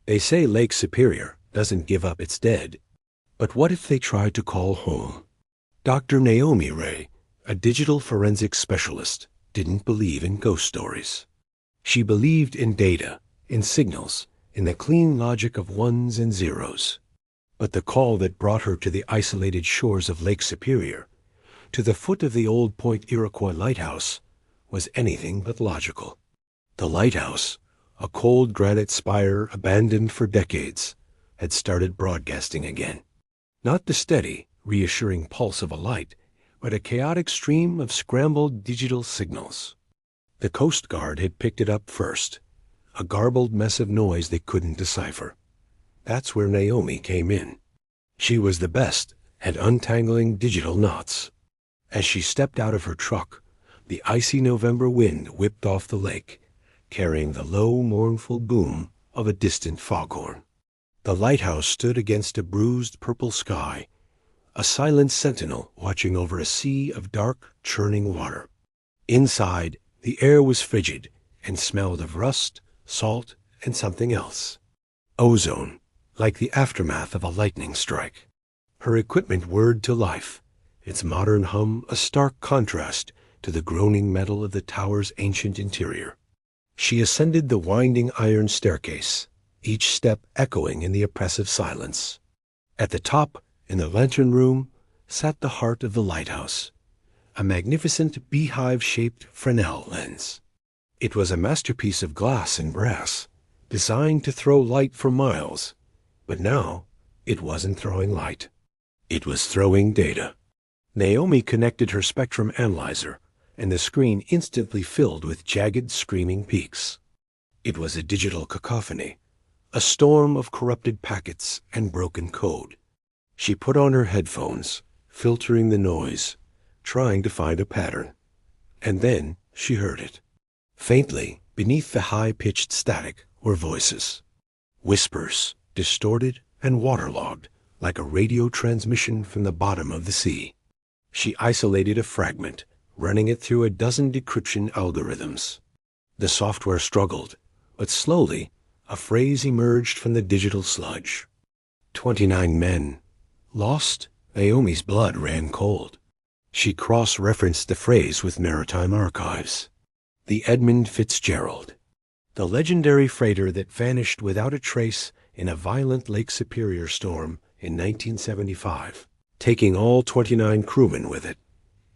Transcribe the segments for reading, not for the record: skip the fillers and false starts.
They say Lake Superior doesn't give up its dead. But what if they tried to call home? Dr. Naomi Ray, a digital forensics specialist, didn't believe in ghost stories. She believed in data, in signals, in the clean logic of ones and zeros. But the call that brought her to the isolated shores of Lake Superior, to the foot of the old Point Iroquois Lighthouse, was anything but logical. The lighthouse, a cold granite spire abandoned for decades, had started broadcasting again. Not the steady, reassuring pulse of a light, but a chaotic stream of scrambled digital signals. The Coast Guard had picked it up first, a garbled mess of noise they couldn't decipher. That's where Naomi came in. She was the best at untangling digital knots. As she stepped out of her truck, the icy November wind whipped off the lake, carrying the low, mournful boom of a distant foghorn. The lighthouse stood against a bruised purple sky, a silent sentinel watching over a sea of dark, churning water. Inside, the air was frigid and smelled of rust, salt, and something else. Ozone, like the aftermath of a lightning strike. Her equipment whirred to life, its modern hum a stark contrast to the groaning metal of the tower's ancient interior. She ascended the winding iron staircase, each step echoing in the oppressive silence. At the top, in the lantern room, sat the heart of the lighthouse, a magnificent beehive-shaped Fresnel lens. It was a masterpiece of glass and brass, designed to throw light for miles, but now it wasn't throwing light. It was throwing data. Naomi connected her spectrum analyzer, and the screen instantly filled with jagged, screaming peaks. It was a digital cacophony, a storm of corrupted packets and broken code. She put on her headphones, filtering the noise, trying to find a pattern. And then she heard it. Faintly, beneath the high-pitched static, were voices. Whispers, distorted and waterlogged, like a radio transmission from the bottom of the sea. She isolated a fragment, running it through a dozen decryption algorithms. The software struggled, but slowly a phrase emerged from the digital sludge. 29 men. Lost? Naomi's blood ran cold. She cross-referenced the phrase with maritime archives. The Edmund Fitzgerald. The legendary freighter that vanished without a trace in a violent Lake Superior storm in 1975, taking all 29 crewmen with it.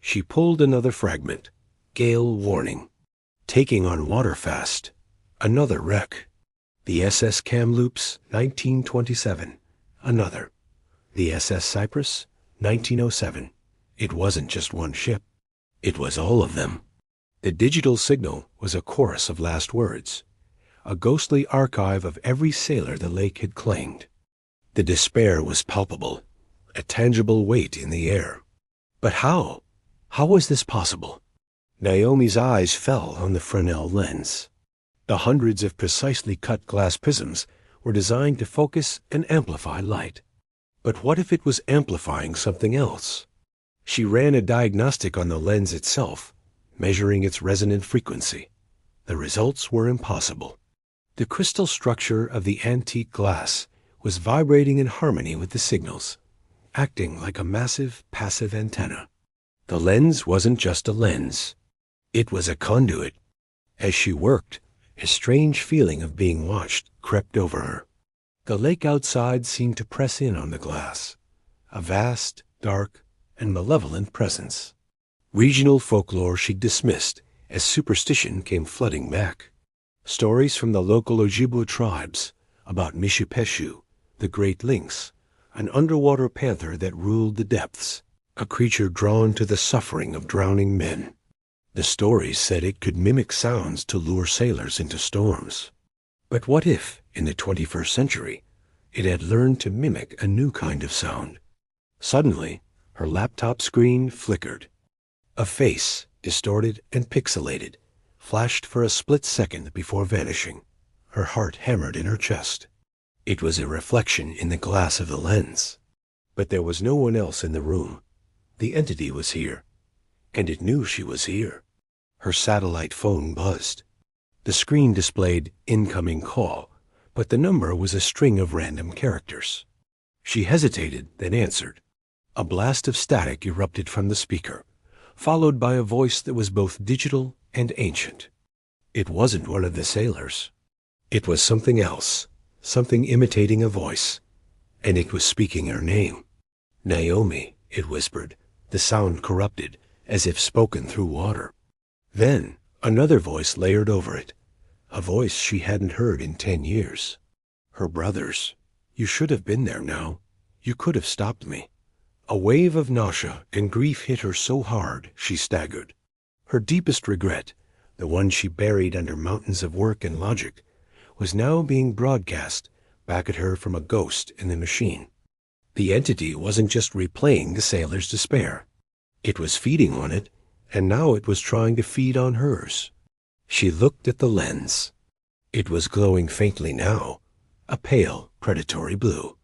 She pulled another fragment. Gale warning. Taking on water fast. Another wreck. The SS Kamloops, 1927. Another. The SS Cyprus, 1907. It wasn't just one ship. It was all of them. The digital signal was a chorus of last words, a ghostly archive of every sailor the lake had claimed. The despair was palpable, a tangible weight in the air. But how? How was this possible? Naomi's eyes fell on the Fresnel lens. The hundreds of precisely cut glass prisms were designed to focus and amplify light. But what if it was amplifying something else? She ran a diagnostic on the lens itself, measuring its resonant frequency. The results were impossible. The crystal structure of the antique glass was vibrating in harmony with the signals, acting like a massive, passive antenna. The lens wasn't just a lens. It was a conduit. As she worked, a strange feeling of being watched crept over her. The lake outside seemed to press in on the glass, a vast, dark, and malevolent presence. Regional folklore she dismissed as superstition came flooding back. Stories from the local Ojibwe tribes about Mishipeshu, the great lynx, an underwater panther that ruled the depths, a creature drawn to the suffering of drowning men. The stories said it could mimic sounds to lure sailors into storms. But what if, in the 21st century, it had learned to mimic a new kind of sound? Suddenly, her laptop screen flickered. A face, distorted and pixelated, flashed for a split second before vanishing. Her heart hammered in her chest. It was a reflection in the glass of the lens. But there was no one else in the room. The entity was here, and it knew she was here. Her satellite phone buzzed. The screen displayed incoming call, but the number was a string of random characters. She hesitated, then answered. A blast of static erupted from the speaker, followed by a voice that was both digital and ancient. It wasn't one of the sailors. It was something else, something imitating a voice, and it was speaking her name. Naomi, it whispered, the sound corrupted, as if spoken through water. Then another voice layered over it, a voice she hadn't heard in 10 years. Her brother's. You should have been there now. You could have stopped me. A wave of nausea and grief hit her so hard she staggered. Her deepest regret, the one she buried under mountains of work and logic, was now being broadcast back at her from a ghost in the machine. The entity wasn't just replaying the sailor's despair. It was feeding on it, and now it was trying to feed on hers. She looked at the lens. It was glowing faintly now, a pale, predatory blue.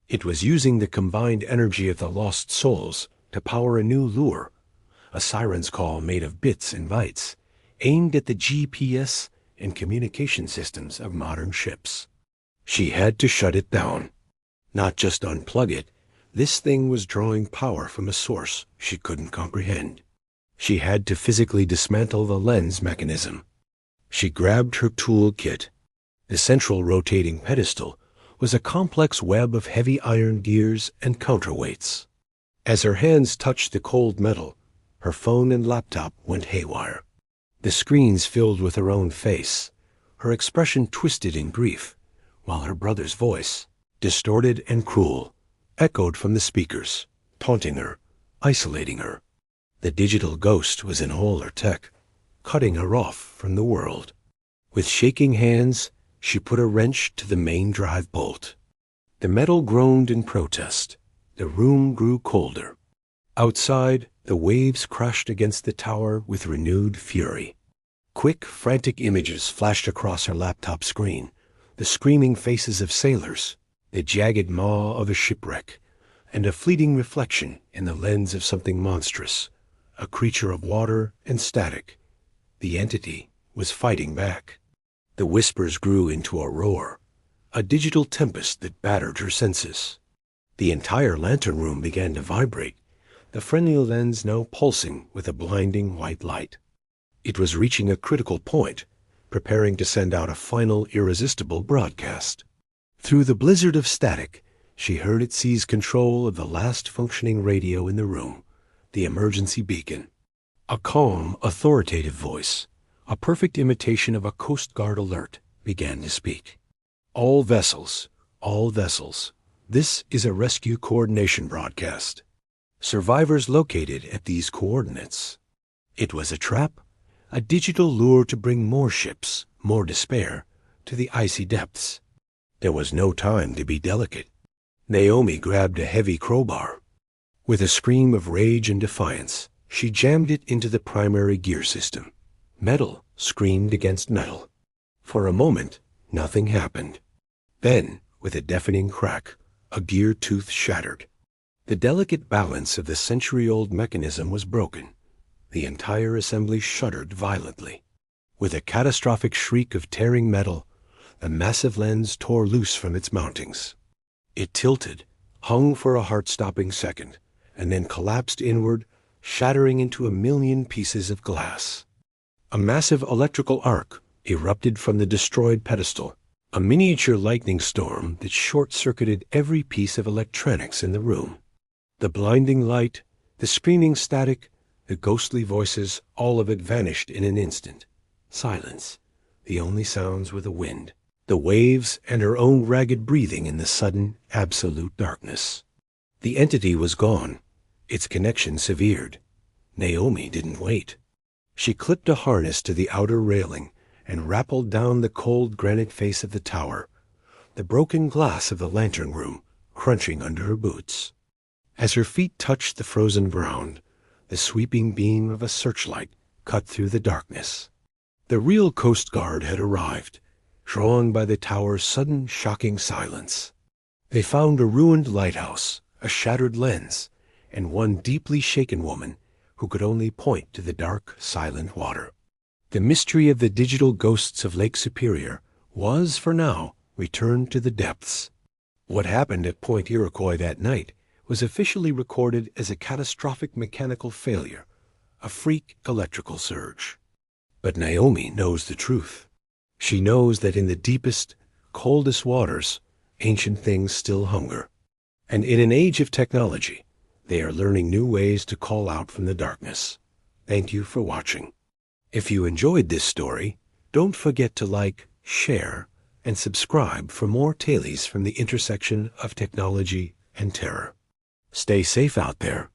It was using the combined energy of the lost souls to power a new lure, a siren's call made of bits and bytes, aimed at the GPS and communication systems of modern ships. She had to shut it down. Not just unplug it. This thing was drawing power from a source she couldn't comprehend. She had to physically dismantle the lens mechanism. She grabbed her tool kit. The central rotating pedestal was a complex web of heavy iron gears and counterweights. As her hands touched the cold metal, her phone and laptop went haywire. The screens filled with her own face, her expression twisted in grief, while her brother's voice, distorted and cruel, echoed from the speakers, taunting her, isolating her. The digital ghost was in all her tech, cutting her off from the world. With shaking hands, she put a wrench to the main drive bolt. The metal groaned in protest. The room grew colder. Outside, the waves crashed against the tower with renewed fury. Quick, frantic images flashed across her laptop screen. The screaming faces of sailors, the jagged maw of a shipwreck, and a fleeting reflection in the lens of something monstrous, a creature of water and static. The entity was fighting back. The whispers grew into a roar, a digital tempest that battered her senses. The entire lantern room began to vibrate, the friendly lens now pulsing with a blinding white light. It was reaching a critical point, preparing to send out a final irresistible broadcast. Through the blizzard of static, she heard it seize control of the last functioning radio in the room, the emergency beacon. A calm, authoritative voice, a perfect imitation of a Coast Guard alert, began to speak. All vessels, this is a rescue coordination broadcast. Survivors located at these coordinates. It was a trap, a digital lure to bring more ships, more despair, to the icy depths. There was no time to be delicate. Naomi grabbed a heavy crowbar. With a scream of rage and defiance, she jammed it into the primary gear system. Metal screamed against metal. For a moment, nothing happened. Then, with a deafening crack, a gear tooth shattered. The delicate balance of the century-old mechanism was broken. The entire assembly shuddered violently. With a catastrophic shriek of tearing metal, the massive lens tore loose from its mountings. It tilted, hung for a heart-stopping second, and then collapsed inward, shattering into a million pieces of glass. A massive electrical arc erupted from the destroyed pedestal, a miniature lightning storm that short-circuited every piece of electronics in the room. The blinding light, the screaming static, the ghostly voices, all of it vanished in an instant. Silence. The only sounds were the wind, the waves, and her own ragged breathing in the sudden, absolute darkness. The entity was gone, its connection severed. Naomi didn't wait. She clipped a harness to the outer railing and rappelled down the cold granite face of the tower, the broken glass of the lantern room crunching under her boots. As her feet touched the frozen ground, the sweeping beam of a searchlight cut through the darkness. The real Coast Guard had arrived, drawn by the tower's sudden, shocking silence. They found a ruined lighthouse, a shattered lens, and one deeply shaken woman who could only point to the dark, silent water. The mystery of the digital ghosts of Lake Superior was, for now, returned to the depths. What happened at Point Iroquois that night was officially recorded as a catastrophic mechanical failure, a freak electrical surge. But Naomi knows the truth. She knows that in the deepest, coldest waters, ancient things still hunger. And in an age of technology, they are learning new ways to call out from the darkness. Thank you for watching. If you enjoyed this story, don't forget to like, share, and subscribe for more tales from the intersection of technology and terror. Stay safe out there.